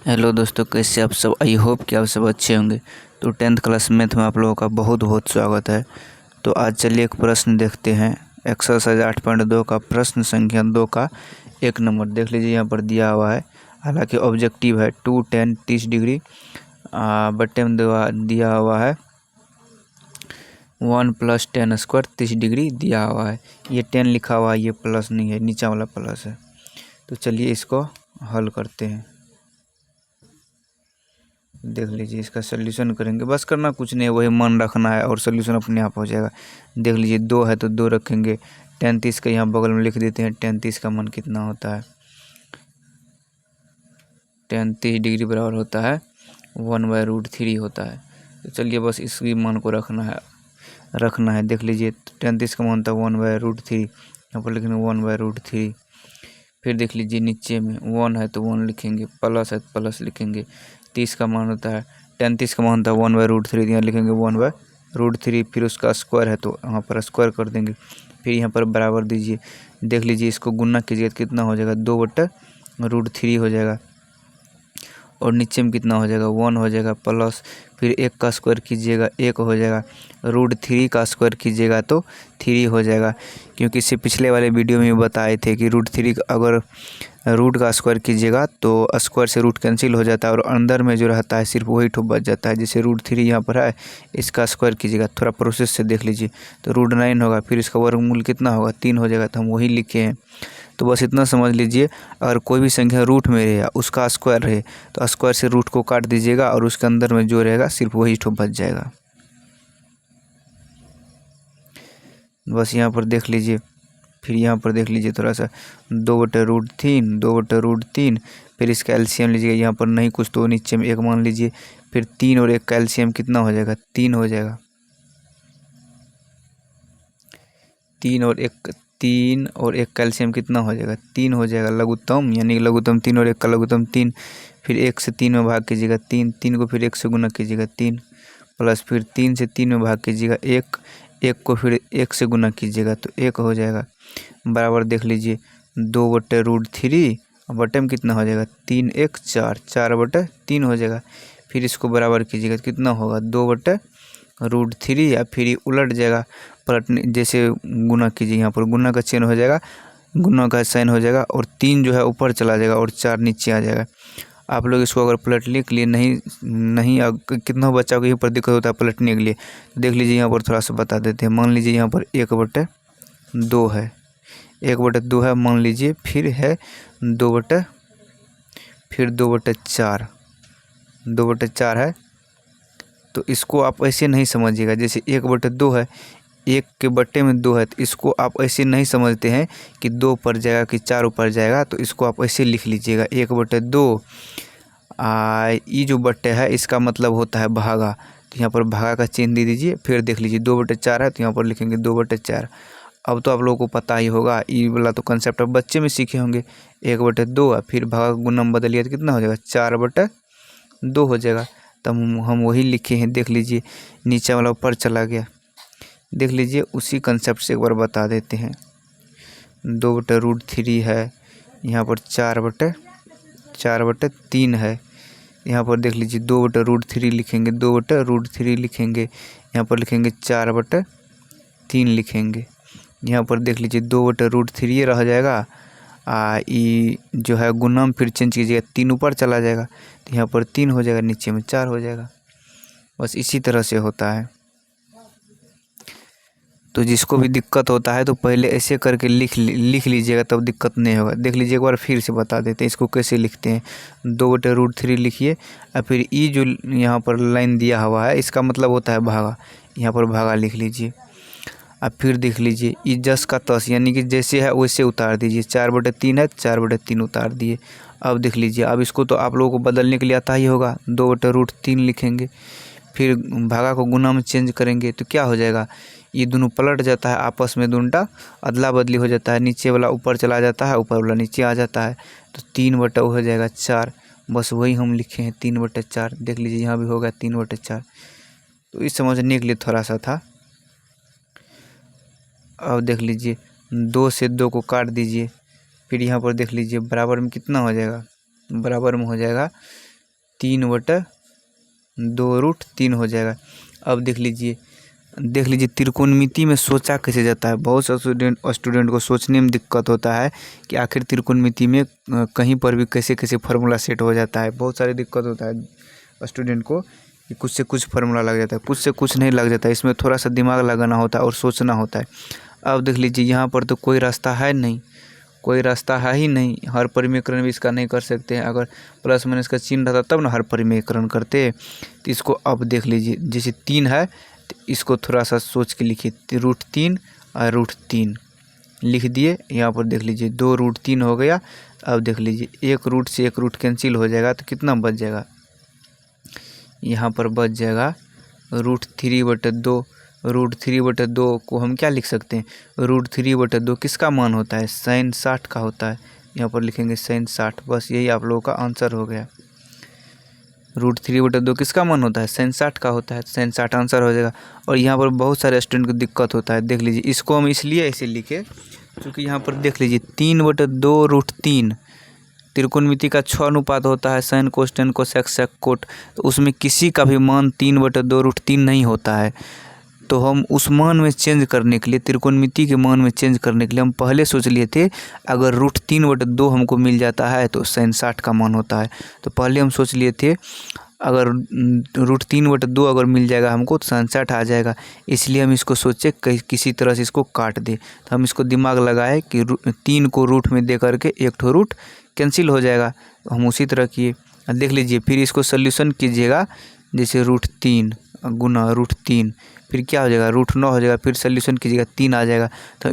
Hello दोस्तों, कैसे आप सब। आई होप कि आप सब अच्छे होंगे। तो 10th क्लास मैथ में आप लोगों का बहुत बहुत स्वागत है। तो आज चलिए एक प्रश्न देखते हैं। एक्सरसाइज 8.2 का प्रश्न संख्या 2 का 1 नंबर देख लीजिए। यहाँ पर दिया हुआ है, हालांकि ऑब्जेक्टिव है 2 10 30 डिग्री, बटे में दिया हुआ है 1 + 10² 30 डिग्री दिया हुआ है। ये 10 लिखा हुआ है, ये प्लस नहीं है, नीचा वाला प्लस है। तो चलिए इसको हल करते हैं। देख लीजिए, इसका सोल्यूशन करेंगे। बस करना कुछ नहीं है, वही मन रखना है और सोल्यूशन अपने आप हो जाएगा। देख लीजिए, 2 है तो 2 रखेंगे। 10 का यहाँ बगल में लिख देते हैं। 10 का मान कितना होता है? 10 डिग्री बराबर होता है 1/√3 होता है। तो चलिए बस इसी मान को रखना है। देख लीजिए, 10 का मान होता है 1/√3। यहाँ पर लिखेंगे 1/√3। फिर देख लीजिए नीचे में 1 है तो 1 लिखेंगे, प्लस है तो प्लस लिखेंगे। 30 का मान होता है 10 का मान होता है 1/√3, यहाँ लिखेंगे 1/√3। फिर उसका स्क्वायर है तो यहाँ पर स्क्वायर कर देंगे। फिर यहाँ पर बराबर दीजिए। देख लीजिए, इसको गुना कीजिएगा तो कितना हो जाएगा? 2/√3 हो जाएगा। और नीचे में कितना हो जाएगा? 1 हो जाएगा, प्लस फिर 1 का स्क्वायर कीजिएगा 1 हो जाएगा। √3 का स्क्वायर कीजिएगा तो 3 हो जाएगा। क्योंकि इससे पिछले वाले वीडियो में बताए थे कि √3 अगर रूट का स्क्वायर कीजिएगा तो स्क्वायर से रूट कैंसिल हो जाता है और अंदर में जो रहता है सिर्फ वही ठो बच जाता है। जैसे √3 यहाँ पर है, इसका स्क्वायर कीजिएगा, थोड़ा प्रोसेस से देख लीजिए तो √9 होगा। फिर इसका वर्गमूल कितना होगा? 3 हो जाएगा। तो हम वही लिखे हैं। तो बस इतना समझ लीजिए, अगर कोई भी संख्या रूट में रहे या उसका स्क्वायर रहे तो स्क्वायर से रूट को काट दीजिएगा और उसके अंदर में जो रहेगा सिर्फ वही ठो बच जाएगा। बस यहाँ पर देख लीजिए। फिर यहाँ पर देख लीजिए थोड़ा सा, 2/√3 फिर इसका एलसीएम लीजिएगा। यहाँ पर नहीं कुछ तो नीचे में 1 मान लीजिए। फिर 3 और 1 का एलसीएम कितना हो जाएगा? 3 हो जाएगा। 3 और 1 का एलसीएम कितना हो जाएगा? 3 हो जाएगा। लघुत्तम यानी लघुत्तम 3 और 1 का लघुत्तम 3। फिर 1 से 3 में भाग कीजिएगा 3 को फिर 1 से गुना कीजिएगा 3, प्लस फिर 3 से 3 में भाग कीजिएगा 1 को फिर 1 से गुना कीजिएगा तो 1 हो जाएगा। बराबर देख लीजिए, 2/√3 और बटे में कितना हो जाएगा? 3 1 4, 4/3 हो जाएगा। फिर इसको बराबर कीजिएगा तो कितना होगा? 2/√3 या फिर ये उलट जाएगा, पलटने जैसे गुना कीजिए, यहाँ पर गुना का चिन्ह हो जाएगा, गुना का साइन हो जाएगा और 3 जो है ऊपर चला जाएगा और 4 नीचे आ जाएगा। आप लोग इसको अगर पलटने के लिए नहीं कितना बच्चा को यहीं पर दिक्कत होता है पलटने के लिए, देख लीजिए यहाँ पर थोड़ा सा बता देते हैं। मान लीजिए यहाँ पर 1/2 है, 1/2 है मान लीजिए। फिर है 2/4, 2/4 है। तो इसको आप ऐसे नहीं समझिएगा, जैसे 1/2 है, 1 के बट्टे में 2 है, तो इसको आप ऐसे नहीं समझते हैं कि 2 ऊपर जाएगा कि 4 ऊपर जाएगा। तो इसको आप ऐसे लिख लीजिएगा 1/2। ये जो बट्टे है इसका मतलब होता है भागा, तो यहाँ पर भागा का चिन्ह दे दीजिए। फिर देख लीजिए 2/4 है तो यहाँ पर लिखेंगे 2/4। अब तो आप लोगों को पता ही होगा, ये वाला तो कंसेप्ट अब बच्चे में सीखे होंगे। 1/2 फिर भागा गुना में बदलिए तो कितना हो जाएगा? 4/2 हो जाएगा। तब हम वही लिखे हैं। देख लीजिए, नीचे वाला ऊपर चला गया। देख लीजिए, उसी कंसेप्ट से एक बार बता देते हैं। 2/√3 है, यहाँ पर 4/3 है। यहाँ पर देख लीजिए 2/√3 लिखेंगे, 2/√3 लिखेंगे, यहाँ पर लिखेंगे 4/3 लिखेंगे। यहाँ पर देख लीजिए 2/√3 रह जाएगा। ये जो है गुना में फिर चेंज कीजिएगा, 3 ऊपर चला जाएगा तो यहाँ पर 3 हो जाएगा, नीचे में 4 हो जाएगा। बस इसी तरह से होता है। तो जिसको भी दिक्कत होता है तो पहले ऐसे करके लिख लीजिएगा, तब दिक्कत नहीं होगा। देख लीजिए, एक बार फिर से बता देते हैं इसको कैसे लिखते हैं। 2/√3 लिखिए और फिर ई जो यहाँ पर लाइन दिया हुआ है इसका मतलब होता है भागा, यहाँ पर भागा लिख लीजिए। अब फिर देख लीजिए, ई जस का तस यानी कि जैसे है वैसे उतार दीजिए। 4/3 है, 4/3 उतार दिए। अब देख लीजिए, अब इसको तो आप लोगों को बदलने के लिए आता ही होगा। 2/√3 लिखेंगे, फिर भागा को गुना में चेंज करेंगे तो क्या हो जाएगा? ये दोनों पलट जाता है आपस में, दोनों अदला बदली हो जाता है। नीचे वाला ऊपर चला जाता है, ऊपर वाला नीचे आ जाता है। तो 3/4 हो जाएगा 4। बस वही हम लिखे हैं 3/4। देख लीजिए, यहाँ भी होगा 3/4। तो इस समझने के लिए थोड़ा सा था। अब देख लीजिए, 2 से 2 को काट दीजिए। फिर यहाँ पर देख लीजिए बराबर में कितना हो जाएगा? बराबर में हो जाएगा 3/2 रूट 3 हो जाएगा। अब देख लीजिए त्रिकोणमिति में सोचा कैसे जाता है। बहुत से स्टूडेंट को सोचने में दिक्कत होता है कि आखिर त्रिकोणमिति में कहीं पर भी कैसे कैसे फार्मूला सेट हो जाता है। बहुत सारी दिक्कत होता है स्टूडेंट को कि कुछ से कुछ फार्मूला लग जाता है, कुछ से कुछ नहीं लग जाता है। इसमें थोड़ा सा दिमाग लगाना होता है और सोचना होता है। अब देख लीजिए यहाँ पर तो कोई रास्ता है नहीं, कोई रास्ता है ही नहीं। हर परिमेयकरण भी इसका नहीं कर सकते हैं। अगर प्लस माइनस का चिन्ह रहता तब ना हर परिमेयकरण करते। तो इसको अब देख लीजिए, जैसे 3 है तो इसको थोड़ा सा सोच के लिखिए, √3 और √3 लिख दिए। यहाँ पर देख लीजिए 2 √3 हो गया। अब देख लीजिए एक रूट से एक रूट कैंसिल हो जाएगा तो कितना बच जाएगा, यहाँ पर बच जाएगा √3/2। √3/2 को हम क्या लिख सकते हैं, √3/2 किसका मान होता है, sin 60 का होता है। यहाँ पर लिखेंगे sin 60। बस यही आप लोगों का आंसर हो गया। √3/2 किसका मान होता है, sin 60 का होता है। sin 60 आंसर हो जाएगा। और यहाँ पर बहुत सारे स्टूडेंट को दिक्कत होता है। देख लीजिए इसको हम इसलिए ऐसे लिखे क्योंकि यहाँ पर देख लीजिए 3/2 √3 त्रिकोणमिति का 6 अनुपात होता है, sin cos tan cos sec sec cot। तो उसमें किसी का भी मान 3/2 √3 नहीं होता है। तो हम उस मान में चेंज करने के लिए, त्रिकोणमिति के मान में चेंज करने के लिए हम पहले सोच लिए थे अगर √3/2 हमको मिल जाता है तो sin 60 का मान होता है। तो पहले हम सोच लिए थे अगर √3/2 अगर मिल जाएगा हमको तो sin 60 आ जाएगा। इसलिए हम इसको सोचे किसी तरह से इसको काट दे। तो हम इसको दिमाग लगाए कि 3 को रूट में दे करके एक ठो रूट कैंसिल हो जाएगा। तो हम उसी तरह किए। देख लीजिए फिर इसको सोल्यूशन कीजिएगा, जैसे √3 गुना √3 फिर क्या हो जाएगा √9 हो जाएगा। फिर सोल्यूशन कीजिएगा 3 आ जाएगा। तो